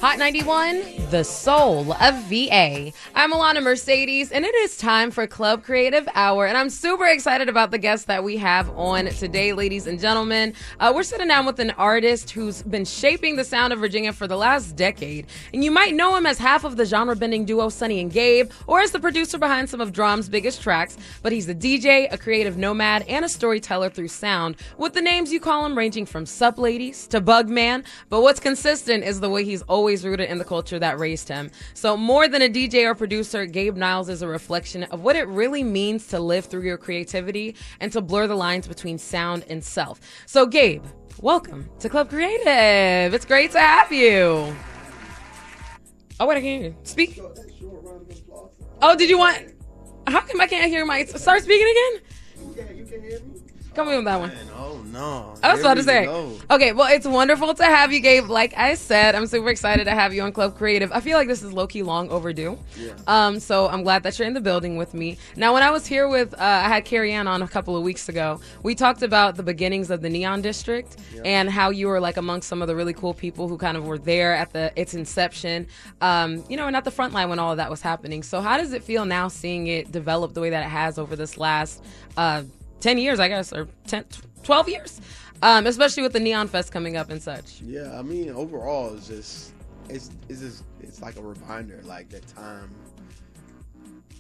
Hot 91, the soul of VA. I'm Alana Mercedes, and it is time for Club Creative Hour, and I'm super excited about the guests that we have on today, ladies and gentlemen. We're sitting down with an artist who's been shaping the sound of Virginia for the last decade, and you might know him as half of the genre-bending duo Sunny and Gabe, or as the producer behind some of DRAM's biggest tracks, but he's a DJ, a creative nomad, and a storyteller through sound, with the names you call him ranging from SUPLADIES to BugMan, but what's consistent is the way he's always rooted in the culture that raised him. So more than a DJ or producer, Gabe Niles is a reflection of what it really means to live through your creativity and to blur the lines between sound and self. So Gabe, welcome to Club Creative. It's great to have you. Oh, wait, I can't hear you. Speak. Oh, did you want... How come I can't hear my... Start speaking again? You can hear me? Come in with that one. Oh, no. I was about to say. Okay, well, it's wonderful to have you, Gabe. Like I said, I'm super excited to have you on Club Creative. I feel like this is low-key long overdue. Yeah. So I'm glad that you're in the building with me. Now, when I was here with, I had Carrie Ann on a couple of weeks ago, we talked about the beginnings of the Neon District and how you were like amongst some of the really cool people who kind of were there at its inception, you know, and at the front line when all of that was happening. So how does it feel now seeing it develop the way that it has over this last 10 years, I guess, or 12 years, especially with the Neon Fest coming up and such? Yeah, I mean, overall, it's just, it's like a reminder, like that time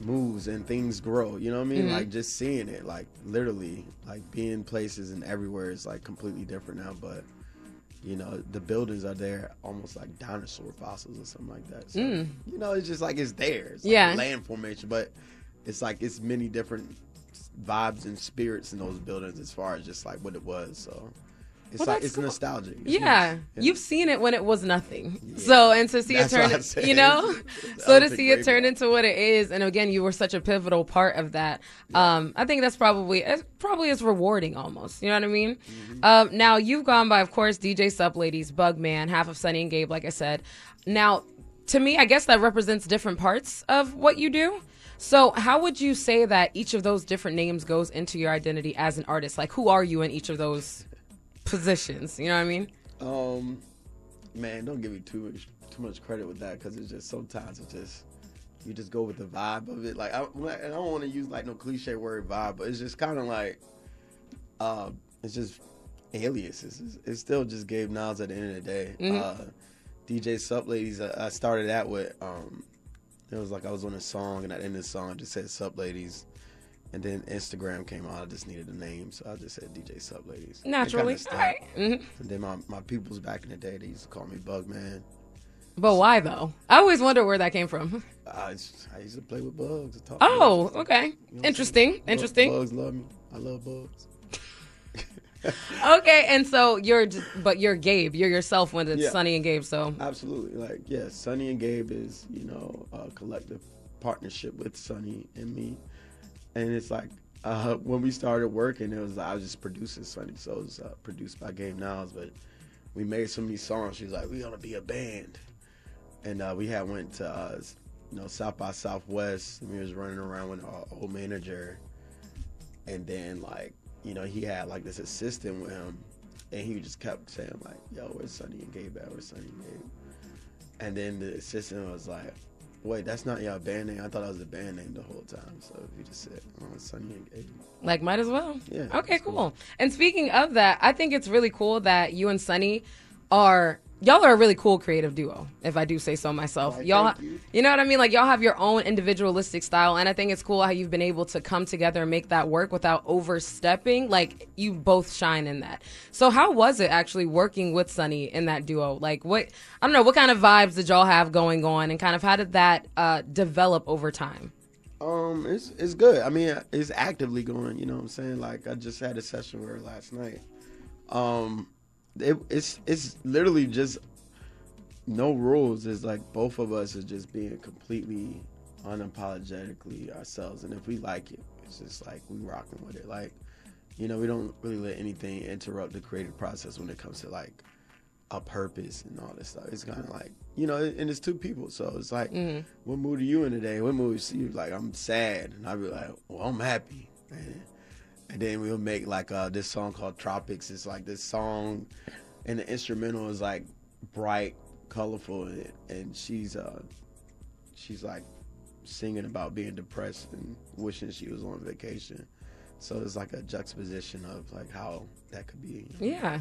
moves and things grow, you know what I mean? Like just seeing it, like literally, like being places and everywhere is like completely different now, but you know, the buildings are there almost like dinosaur fossils or something like that. So, you know, it's just like it's there. It's like a land formation, but it's like it's many different vibes and spirits in those buildings as far as just like what it was. So it's like it's cool. Nostalgic. It's nice. You've seen it when it was nothing. So and to see it turn, you know, so to see it turn into what it is, and again, you were such a pivotal part of that. I think that's probably as rewarding almost. You know what I mean? Now you've gone by, of course, DJ SUPLADIES, BugMan, half of Sunny and Gabe, like I said. Now, to me, I guess that represents different parts of what you do. So how would you say that each of those different names goes into your identity as an artist? Like, who are you in each of those positions? You know what I mean? Man, don't give me too much credit with that, because it's just sometimes you just go with the vibe of it. Like, I don't want to use like no cliche word vibe, but it's just kind of like, it's just aliases. It's still just Gabe Niles at the end of the day. DJ SUPLADIES, I started that with, it was like I was on a song, and at the end of the song, I just said SUPLADIES. And then Instagram came out. I just needed a name, so I just said DJ SUPLADIES. Naturally. All right. And then my peoples back in the day, they used to call me BugMan. But why, though? I always wonder where that came from. I used to play with bugs. And talk bugs. Okay. You know Interesting. Bugs love me. I love bugs. Okay, and so you're Gabe. You're yourself when it's Sunny and Gabe. So absolutely, like Sunny and Gabe is, you know, a collective partnership with Sunny and me, and it's like when we started working, it was I was just producing Sunny, so it was produced by Gabe Niles, but we made so many songs. She was like, "We gonna be a band," and we had went to you know, South by Southwest, and we was running around with our old manager, and then like, you know, he had like this assistant with him, and he just kept saying like, "Yo, where's Sunny and Gabe at? Where's Sunny and Gabe?" And then the assistant was like, "Wait, that's not your band name. I thought that was the band name the whole time." So he just said, "Oh, Sunny and Gabe." Like, might as well. Yeah. Okay, cool. And speaking of that, I think it's really cool that you and Sunny y'all are a really cool creative duo, if I do say so myself. Right, y'all, you know what I mean? Like, y'all have your own individualistic style, and I think it's cool how you've been able to come together and make that work without overstepping. Like, you both shine in that. So how was it actually working with Sunny in that duo? Like, I don't know, what kind of vibes did y'all have going on, and kind of how did that develop over time? It's good. I mean, it's actively going, you know what I'm saying? Like, I just had a session with her last night. It's literally just no rules. It's like both of us are just being completely unapologetically ourselves, and if we like it, it's just like we rocking with it. Like, you know, we don't really let anything interrupt the creative process when it comes to like a purpose and all this stuff. It's kind of like, you know, and it's two people, so it's like, what mood are you in today? What mood is you? Like, I'm sad, and I'll be like, well, I'm happy. And then we'll make like this song called Tropics. It's like this song, and the instrumental is like bright colorful, and she's like singing about being depressed and wishing she was on vacation. So it's like a juxtaposition of like how that could be. Yeah.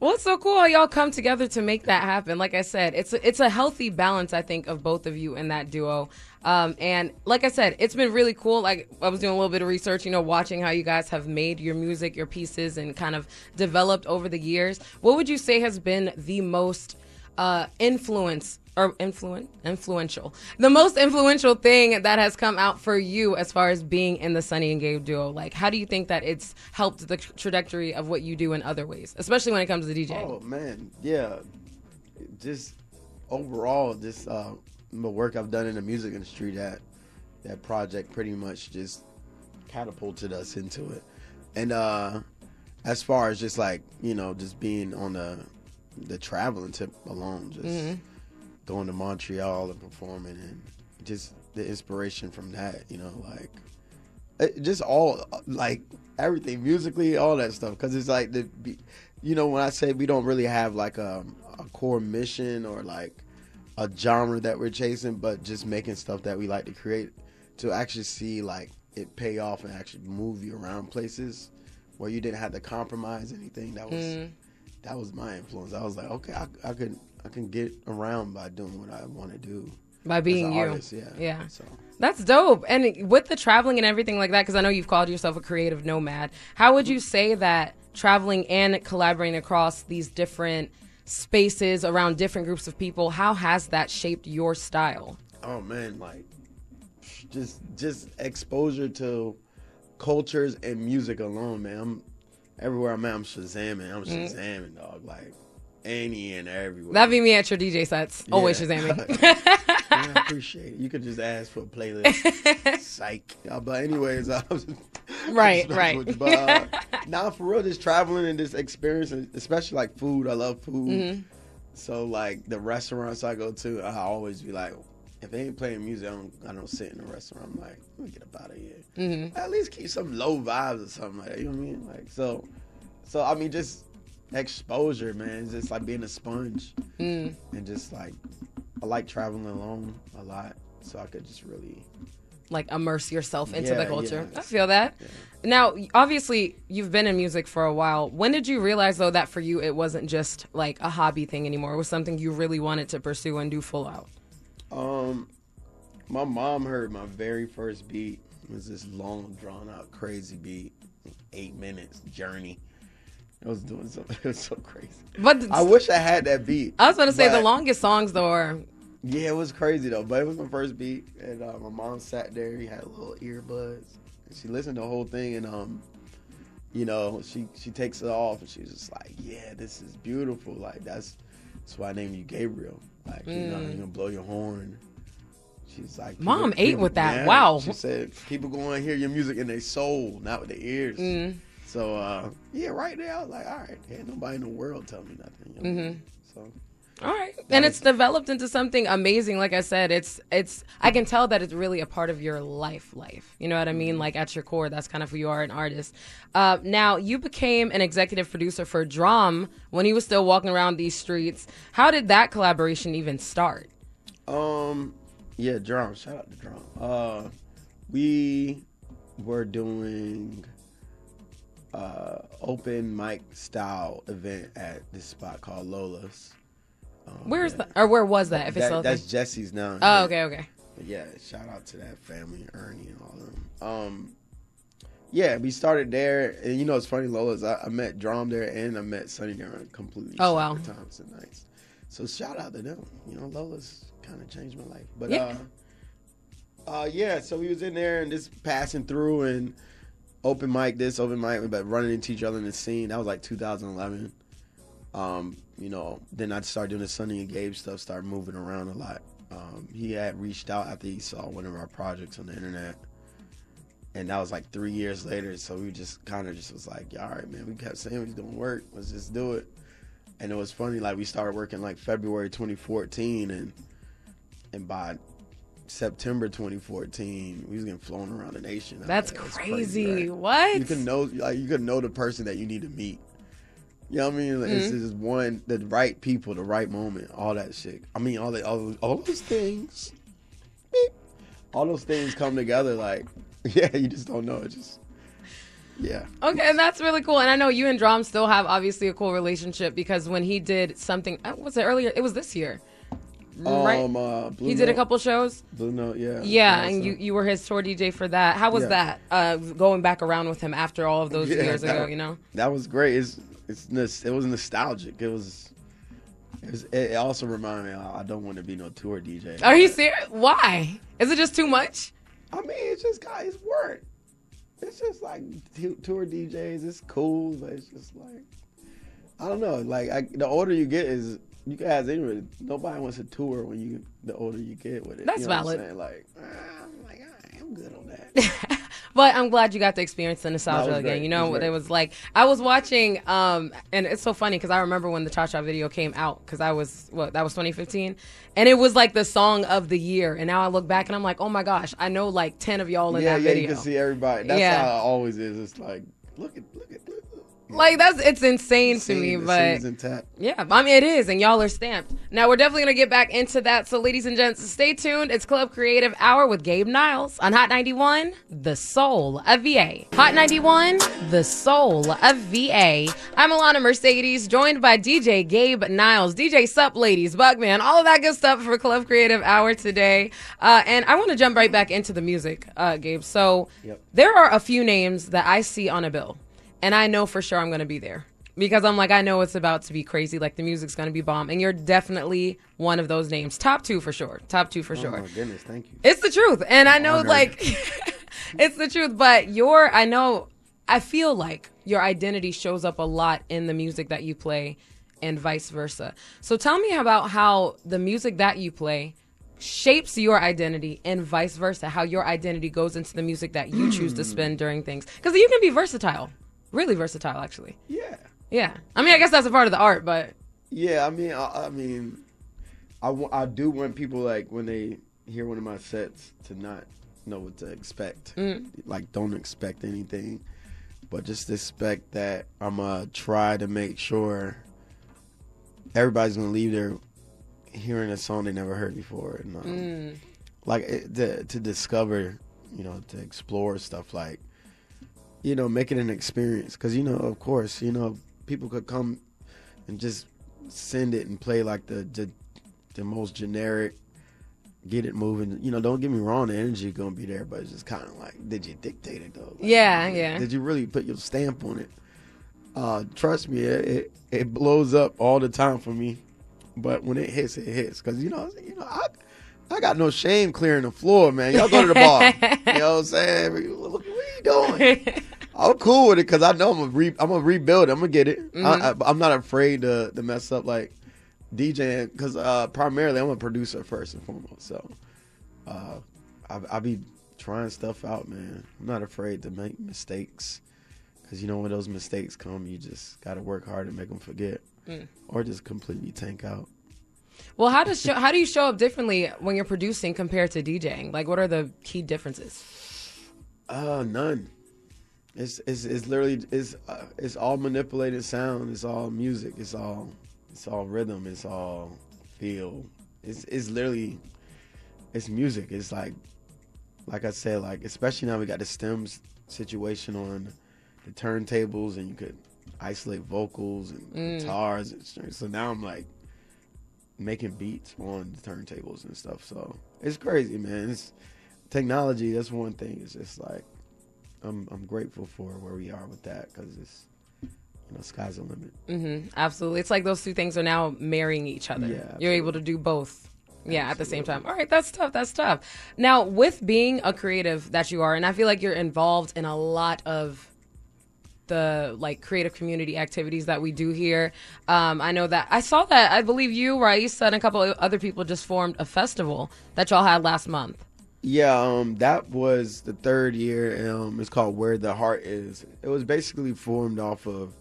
Well, it's so cool how y'all come together to make that happen. Like I said, it's a healthy balance, I think, of both of you in that duo. And like I said, it's been really cool. Like I was doing a little bit of research, watching how you guys have made your music, your pieces, and kind of developed over the years. What would you say has been the most influential. The most influential thing that has come out for you as far as being in the Sunny and Gabe duo? Like, how do you think that it's helped the trajectory of what you do in other ways, especially when it comes to DJing? Oh man, yeah. Just overall, the work I've done in the music industry, that project pretty much just catapulted us into it. And as far as just like just being on the traveling tip alone, just going to Montreal and performing, and just the inspiration from that, just all, like everything musically, all that stuff. Because it's like when I say we don't really have like a core mission or like a genre that we're chasing, but just making stuff that we like to create, to actually see like it pay off and actually move you around places where you didn't have to compromise anything. That was my influence. I was like, okay, I can get around by doing what I want to do. By being you. Artist, yeah. So. That's dope. And with the traveling and everything like that, because I know you've called yourself a creative nomad, how would you say that traveling and collaborating across these different spaces around different groups of people, how has that shaped your style? Oh man, like just exposure to cultures and music alone, man. Everywhere I'm at, I'm Shazamming, dog. Like, any and everywhere. That'd be me at your DJ sets. Yeah. Always Shazamming. I appreciate it. You could just ask for a playlist. Psych. But anyways, I was right. But now for real, just traveling and just experiencing, especially like food. I love food. So like the restaurants I go to, I always be like, if they ain't playing music, I don't sit in the restaurant. I'm like, let me get up out of here. At least keep some low vibes or something like that. You know what I mean? Like so I mean, just exposure, man. It's just like being a sponge, and just like I like traveling alone a lot, so I could just really like immerse yourself into the culture. Yeah. I feel that. Yeah. Now, obviously, you've been in music for a while. When did you realize, though, that for you it wasn't just like a hobby thing anymore? It was something you really wanted to pursue and do full out? My mom heard my very first beat. It was this long, drawn out, crazy beat, 8 minutes, Journey. I was doing something. It was so crazy. But I wish I had that beat. I was going to say the longest songs though are. Yeah, it was crazy though. But it was my first beat, and my mom sat there. He had little earbuds, and she listened to the whole thing, and she takes it off, and she's just like, "Yeah, this is beautiful. Like that's why I named you Gabriel. Like you're gonna blow your horn." She's like, Mom ate with that. Yeah. Wow. She said, people go and hear your music in their soul, not with their ears. So, right there, I was like, all right, ain't nobody in the world tell me nothing. So, all right. And it's developed into something amazing. Like I said, it's I can tell that it's really a part of your life. You know what I mean? Like at your core, that's kind of who you are, an artist. Now, you became an executive producer for DRAM when he was still walking around these streets. How did that collaboration even start? Yeah, DRAM. Shout out to DRAM. We were doing open mic style event at this spot called Lola's. Where was that? If it's that's Jesse's now. Oh, okay. But yeah, shout out to that family, Ernie and all of them. Yeah, we started there, and it's funny, Lola's. I met DRAM there, and I met Sunny there on completely separate times and nights. So shout out to them. Lola's kind of changed my life. But so we was in there and just passing through and open mic, but running into each other in the scene. That was like 2011. Then I started doing the Sunny and Gabe stuff, started moving around a lot. He had reached out after he saw one of our projects on the internet. And that was like 3 years later. So we just kind of was like, all right, man, we kept saying we was doing work. Let's just do it. And it was funny, like we started working like February 2014, and by September 2014, we was getting flown around the nation. That's crazy. Right? What? You could know the person that you need to meet. You know what I mean? Like, it's just the right people, the right moment, all that shit. I mean, all those things. Beep. All those things come together. Like, yeah, you just don't know. It just, yeah. Okay, and that's really cool. And I know you and DRAM still have obviously a cool relationship because when he did something, was it earlier? It was this year. Right? Blue he did a Note. couple shows. Blue Note, yeah. Yeah, and you were his tour DJ for that. How was that? Going back around with him after all of those years ago, you know? That was great. It was nostalgic. It also reminded me I don't want to be no tour DJ. Are you serious? Why? Is it just too much? I mean, it's just guys work. It's just like tour DJs. It's cool, but it's just like I don't know. Like the older you get, is you can ask anybody. Nobody wants a tour when the older you get with it. That's you know valid. What I'm saying? I'm good on that. But I'm glad you got to experience the nostalgia again. Great. You know what it was like. I was watching, and it's so funny because I remember when the Cha Cha video came out because that was 2015, and it was like the song of the year. And now I look back and I'm like, oh my gosh, I know like 10 of y'all in that video. Yeah, you can see everybody. That's how it always is. It's like look at. Like it's insane to me, but yeah, I mean it is, and y'all are stamped. Now we're definitely gonna get back into that. So ladies and gents, stay tuned. It's Club Creative Hour with Gabe Niles on Hot 91, the soul of VA. Hot 91, the soul of VA. I'm Alana Mercedes, joined by DJ Gabe Niles, DJ SUPLADIES, BugMan, all of that good stuff for Club Creative Hour today. And I want to jump right back into the music, Gabe. So there are a few names that I see on a bill. And I know for sure I'm going to be there because I'm like, I know it's about to be crazy. Like the music's going to be bomb. And you're definitely one of those names. Top two for sure. Oh my goodness. Thank you. It's the truth. And I know like it's the truth. But I feel like your identity shows up a lot in the music that you play and vice versa. So tell me about how the music that you play shapes your identity and vice versa, how your identity goes into the music that you choose to spin during things. Because you can be versatile. Really versatile, actually. Yeah. Yeah. I mean, I guess that's a part of the art, but. Yeah, I mean, I do want people, like, when they hear one of my sets to not know what to expect. Like, don't expect anything, but just expect that I'm going to try to make sure everybody's going to leave there hearing a song they never heard before. And, to discover, to explore stuff like, make it an experience. Because, of course, people could come and just send it and play like the most generic, get it moving. Don't get me wrong, the energy going to be there, but it's just kind of like, did you dictate it, though? Like, yeah. Did you really put your stamp on it? Trust me, it blows up all the time for me. But when it hits, it hits. Because, I got no shame clearing the floor, man. Y'all go to the bar. You know what I'm saying? What are you doing? I'm cool with it because I know I'm gonna rebuild it. I'm gonna get it. I'm not afraid to mess up like DJing because primarily I'm a producer first and foremost. So I be trying stuff out, man. I'm not afraid to make mistakes because when those mistakes come, you just gotta work hard to make them forget or just completely tank out. Well, how do you show up differently when you're producing compared to DJing? Like, what are the key differences? None. It's literally it's all manipulated sound. It's all music. It's all rhythm. It's all feel. It's literally it's music. It's like I said, like especially now we got the stems situation on the turntables, and you could isolate vocals and guitars and strings. So now I'm like making beats on the turntables and stuff. So it's crazy, man. It's technology. That's one thing. It's just like I'm grateful for where we are with that because it's sky's the limit. Absolutely. It's like those two things are now marrying each other. Yeah, you're able to do both. Yeah, at the same time. All right, that's tough. Now, with being a creative that you are, and I feel like you're involved in a lot of the like creative community activities that we do here. I know that I saw that I believe you, Raisa, and a couple of other people just formed a festival that y'all had last month. Yeah, that was the third year. It's called Where the Heart Is. It was basically formed off of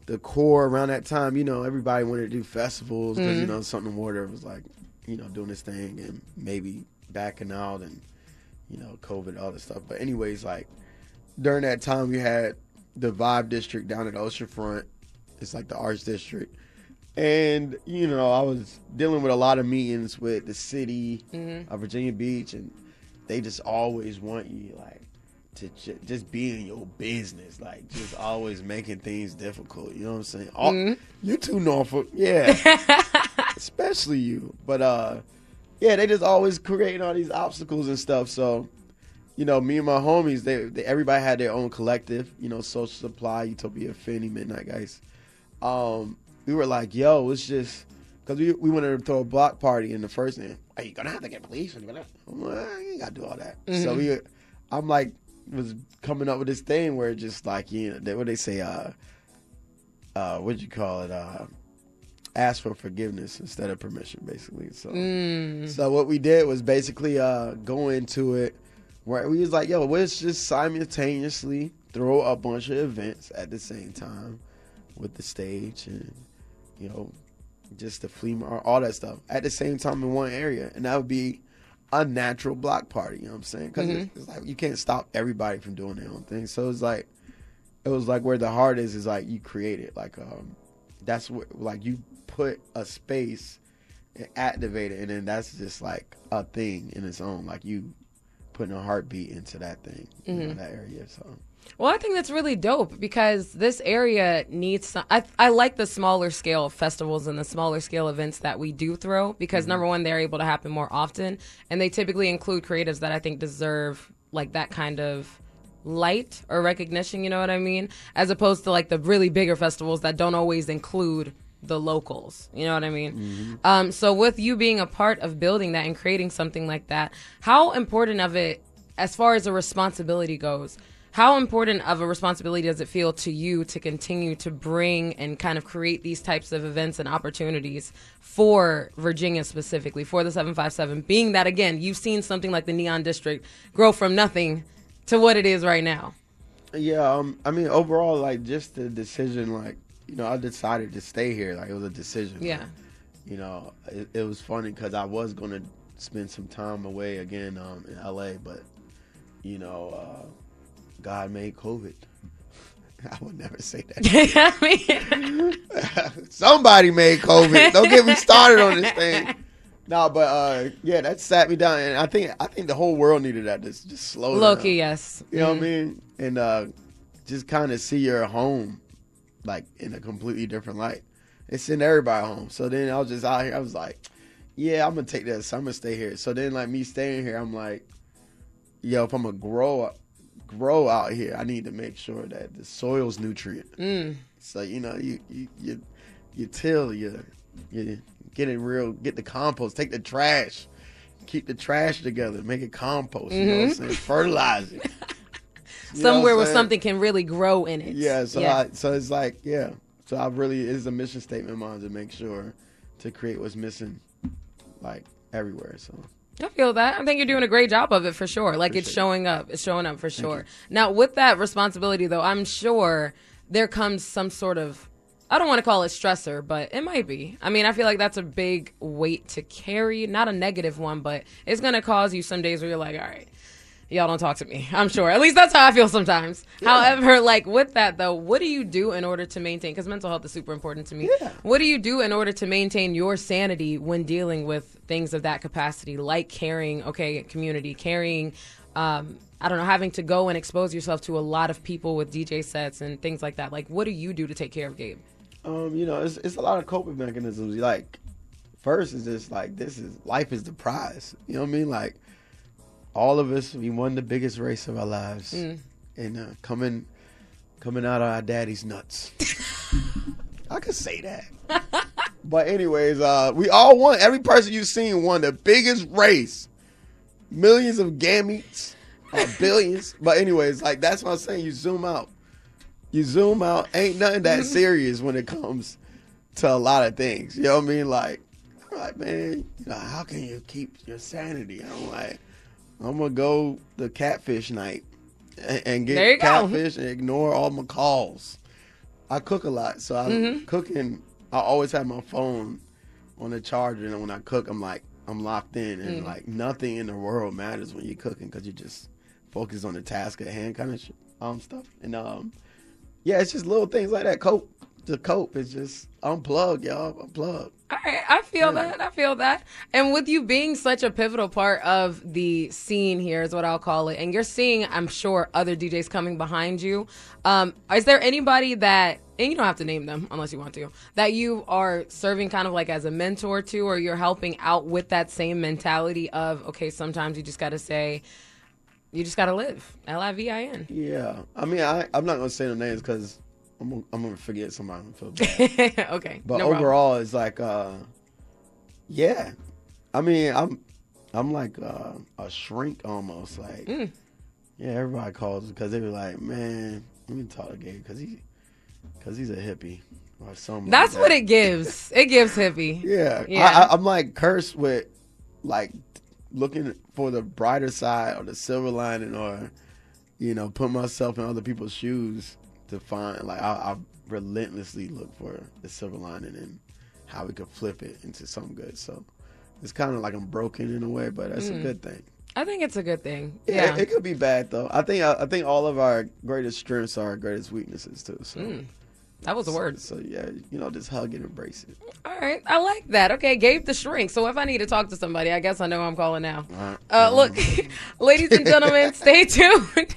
the core around that time. Everybody wanted to do festivals because, Something Water was like, doing this thing and maybe backing out and, COVID, all this stuff. But anyways, like during that time we had the Vibe District down at Oceanfront It's like the arts district. And, you know, I was dealing with a lot of meetings with the city of Virginia Beach, and they just always want you, like, to just be in your business, like, just always making things difficult. You know what I'm saying? You too, Norfolk. Yeah. Especially you. But, yeah, they just always creating all these obstacles and stuff. So, you know, me and my homies, they everybody had their own collective, you know, Social Supply, Utopia, Finney, Midnight Guys. We were like, yo, it's just, because we wanted to throw a block party in the first thing. Are you going to have to get police? I'm like, you ain't got to do all that. So I'm like, was coming up with this thing where just like, you know, what they say, what'd you call it? Ask for forgiveness instead of permission, basically. So what we did was basically go into it where we was like, yo, let's just simultaneously throw a bunch of events at the same time with the stage and, you know, just the flea market, all that stuff at the same time in one area. And that would be a natural block party, you know what I'm saying? Because it's like you can't stop everybody from doing their own thing. So it was like where the heart is like you create it. Like, that's what, like you put a space and activate it, and then that's just like a thing in its own. Like you putting a heartbeat into that thing, you know, that area. So. Well, I think that's really dope because this area needs some, I like the smaller scale festivals and the smaller scale events that we do throw because number one, they're able to happen more often, and they typically include creatives that I think deserve like that kind of light or recognition, you know what I mean? As opposed to like the really bigger festivals that don't always include the locals, you know what I mean? So with you being a part of building that and creating something like that, how important of it, as far as a responsibility goes, how important of a responsibility does it feel to you to continue to bring and kind of create these types of events and opportunities for Virginia specifically, for the 757, being that, again, you've seen something like the Neon District grow from nothing to what it is right now? Yeah, I mean, overall, like, just the decision, like, you know, I decided to stay here. Like, it was a decision. Yeah. Like, you know, it was funny because I was going to spend some time away again in L.A., but, you know, God made COVID. I would never say that. I mean, somebody made COVID. Don't get me started on this thing. No, but yeah, that sat me down, and I think the whole world needed that. Just slow down. low-key, yes. You know what I mean? And just kind of see your home like in a completely different light. And send everybody home. So then I was just out here. I was like, yeah, I'm gonna take this. I'm gonna stay here. So then, like, me staying here, I'm like, yo, if I'm gonna grow out here, I need to make sure that the soil's nutrient. So, you know, you till, you get it real, get the compost, take the trash, keep the trash together, make it compost, you know what I'm saying? Fertilize it. Somewhere where something can really grow in it. Yeah, so it's like, yeah. So I really, it's a mission statement of mine to make sure to create what's missing, like, everywhere, so. I feel that. I think you're doing a great job of it for sure. Like, it's showing up. It's showing up for sure. Now, with that responsibility, though, I'm sure there comes some sort of, I don't want to call it stressor, but it might be. I mean, I feel like that's a big weight to carry. Not a negative one, but it's going to cause you some days where you're like, all right, y'all don't talk to me. I'm sure. At least that's how I feel sometimes. Yeah. However, like, with that, though, what do you do in order to maintain, because mental health is super important to me. Yeah. What do you do in order to maintain your sanity when dealing with things of that capacity, like carrying, community, carrying, I don't know, having to go and expose yourself to a lot of people with DJ sets and things like that? Like, what do you do to take care of Gabe? You know, it's a lot of coping mechanisms. Like, first is just like, life is the prize. You know what I mean? Like, all of us, we won the biggest race of our lives, and coming out of our daddy's nuts. I could say that. But anyways, we all won. Every person you've seen won the biggest race. Millions of gametes, billions. But anyways, like, that's what I'm saying. You zoom out. Ain't nothing that serious when it comes to a lot of things. You know what I mean? Like, man, you know, how can you keep your sanity? I'm like, I'm going to go to catfish night and get catfish and ignore all my calls. I cook a lot, so I'm cooking. I always have my phone on the charger, and when I cook, I'm locked in, and like, nothing in the world matters when you're cooking because you just focus on the task at hand kind of stuff. And yeah, it's just little things like that. to cope. It's just unplug, y'all. Unplug. All right, I feel that. I feel that. And with you being such a pivotal part of the scene here is what I'll call it, and you're seeing, I'm sure, other DJs coming behind you. Is there anybody that, and you don't have to name them unless you want to, that you are serving kind of like as a mentor to, or you're helping out with that same mentality of, okay, sometimes you just got to say, you just got to live. LIVIN. Yeah. I mean, I'm not going to say no names because I'm going to forget somebody. I'm gonna feel bad. Okay. But no overall, problem. it's like, yeah. I mean, I'm like a shrink almost. Like, yeah, everybody calls because they were like, man, let me talk to Gabe because he's a hippie or something. That's like what that. it gives. It gives hippie. Yeah. I'm like cursed with like looking for the brighter side or the silver lining or, put myself in other people's shoes to find, like, I relentlessly look for the silver lining and how we could flip it into something good. So it's kind of like I'm broken in a way, but that's a good thing. I think it's a good thing. Yeah. It could be bad though. I think all of our greatest strengths are our greatest weaknesses too. So that was a word. So yeah, just hug and embrace it. All right, I like that. Okay, Gabe the Shrink. So if I need to talk to somebody, I guess I know who I'm calling now. Look, ladies and gentlemen, stay tuned.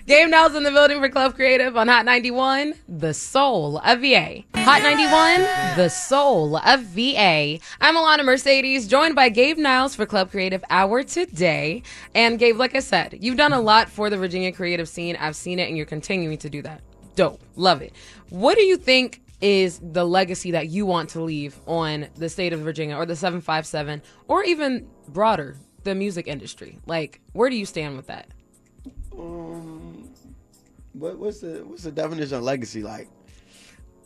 Gabe Niles in the building for Club Creative on Hot 91, the soul of VA. Hot 91, the soul of VA. I'm Alana Mercedes, joined by Gabe Niles for Club Creative Hour today. And Gabe, like I said, you've done a lot for the Virginia creative scene. I've seen it, and you're continuing to do that. Dope. Love it. What do you think is the legacy that you want to leave on the state of Virginia or the 757 or even broader, the music industry? Like, where do you stand with that? What's the definition of legacy like?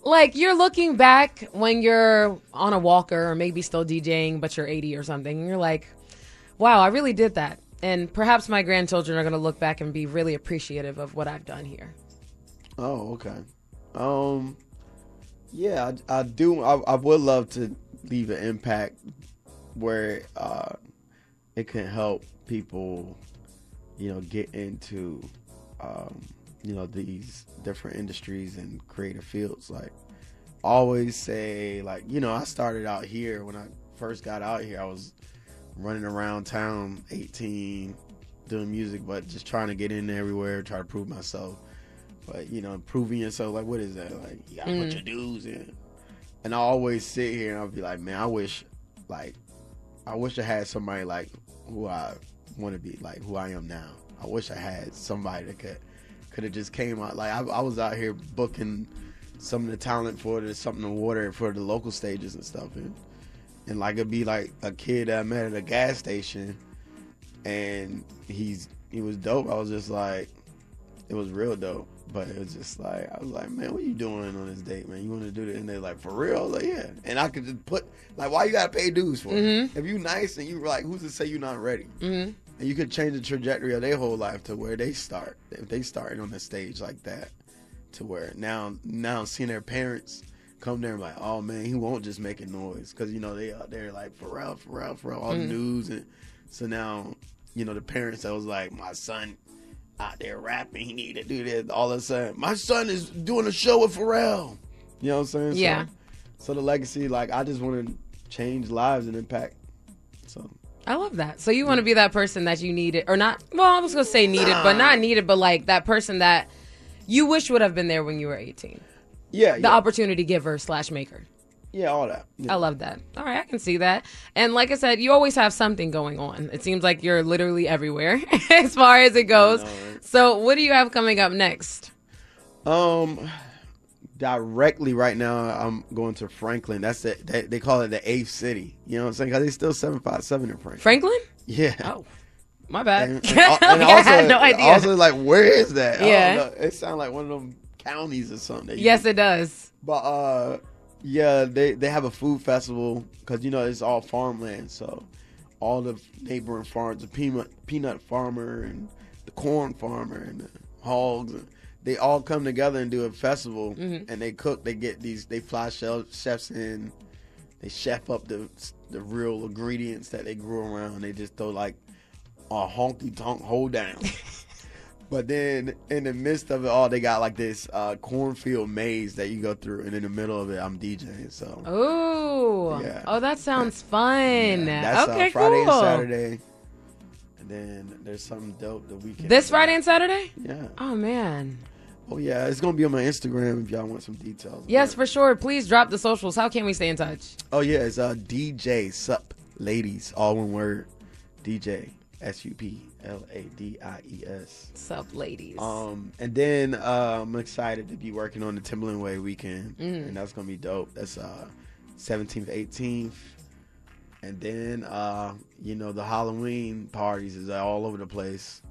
Like, you're looking back when you're on a walker or maybe still DJing, but you're 80 or something, and you're like, wow, I really did that. And perhaps my grandchildren are going to look back and be really appreciative of what I've done here. Oh, okay. Yeah, I do. I would love to leave an impact where it can help people, get into, these different industries and creative fields. Like, always say, like, I started out here. When I first got out here, I was running around town, 18, doing music, but just trying to get in everywhere, try to prove myself. But, proving yourself, like, what is that? Like, you gotta put your dues in. And I always sit here and I'll be like, man, I wish I had somebody like who I want to be, like who I am now. I wish I had somebody that could have just came out. Like, I was out here booking some of the talent for the Something to Water for the local stages and stuff. And like, it'd be like a kid that I met at a gas station and he was dope. I was just like, it was real dope. But it was just like, I was like, man, what you doing on this date, man? You want to do this? And they're like, for real? I was like, yeah. And I could just put, like, why you got to pay dues for it? If you nice and you like, who's to say you're not ready? And you could change the trajectory of their whole life to where they start. If they started on the stage like that, to where now seeing their parents come there and like, oh, man, he won't just making noise. Because, they out there like, Pharrell, all the news. And so now, the parents that was like, my son out there rapping, he need to do this. All of a sudden, my son is doing a show with Pharrell. You know what I'm saying? Yeah. So the legacy, like, I just want to change lives and impact. So I love that. So you want to be that person that you needed, or not? Well, I was gonna say needed, but not needed, but like that person that you wish would have been there when you were 18. Yeah. The opportunity giver / maker. Yeah, all that. Yeah. I love that. All right, I can see that. And like I said, you always have something going on. It seems like you're literally everywhere as far as it goes. I know, right? So what do you have coming up next? Directly right now, I'm going to Franklin. That's it. They call it the 8th city. You know what I'm saying? Because they still 757 in Franklin. Franklin? Yeah. Oh, my bad. And Also, also, I had no idea. Also, like, where is that? Yeah. I don't know. It sounds like one of them counties or something. Yes, it does. But yeah, they have a food festival because it's all farmland. So all the neighboring farms, the peanut farmer and the corn farmer and the hogs, they all come together and do a festival. And they cook. They fly chefs in. They chef up the real ingredients that they grew around. They just throw like a honky tonk hold down. But then in the midst of it all, they got like this cornfield maze that you go through, and in the middle of it, I'm DJing. So. Ooh. Yeah. Oh, that sounds fun. Yeah, that's okay, Friday cool. and Saturday. And then there's something dope the weekend. This Friday and Saturday? Yeah. Oh, man. Oh, yeah. It's going to be on my Instagram if y'all want some details. Yes, for sure. Please drop the socials. How can we stay in touch? Oh, yeah. It's DJ SUPLADIES, all one word. DJ SUPLADIES. SUPLADIES. And then I'm excited to be working on the Timberland Way weekend. And that's going to be dope. That's 17th, 18th. And then, the Halloween parties is all over the place.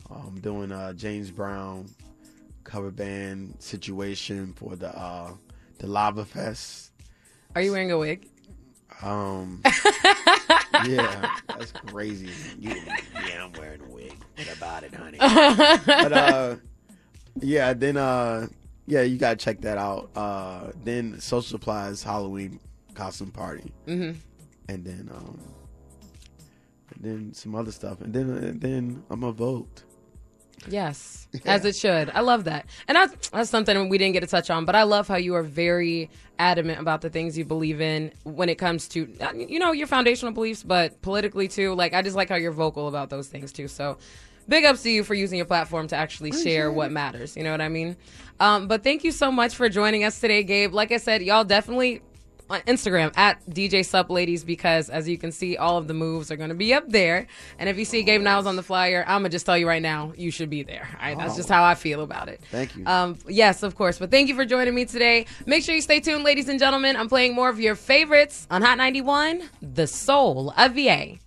I'm doing James Brown cover band situation for the Lava Fest. Are you wearing a wig? Yeah, that's crazy. Yeah, I'm wearing a wig. What about it, honey? But then you gotta check that out. Then Social Supplies Halloween costume party. And then some other stuff, and then I'm a vote. Yes, as it should. I love that. And that's something we didn't get to touch on, but I love how you are very adamant about the things you believe in when it comes to, your foundational beliefs, but politically too. Like, I just like how you're vocal about those things too. So big ups to you for using your platform to actually share what matters. You know what I mean? But thank you so much for joining us today, Gabe. Like I said, y'all definitely on Instagram at DJ SUPLADIES, because as you can see, all of the moves are going to be up there. And if you see Gabe Niles on the flyer, I'm going to just tell you right now, you should be there. All right? That's just how I feel about it. Thank you. Yes, of course. But thank you for joining me today. Make sure you stay tuned, ladies and gentlemen. I'm playing more of your favorites on Hot 91, The Soul of VA.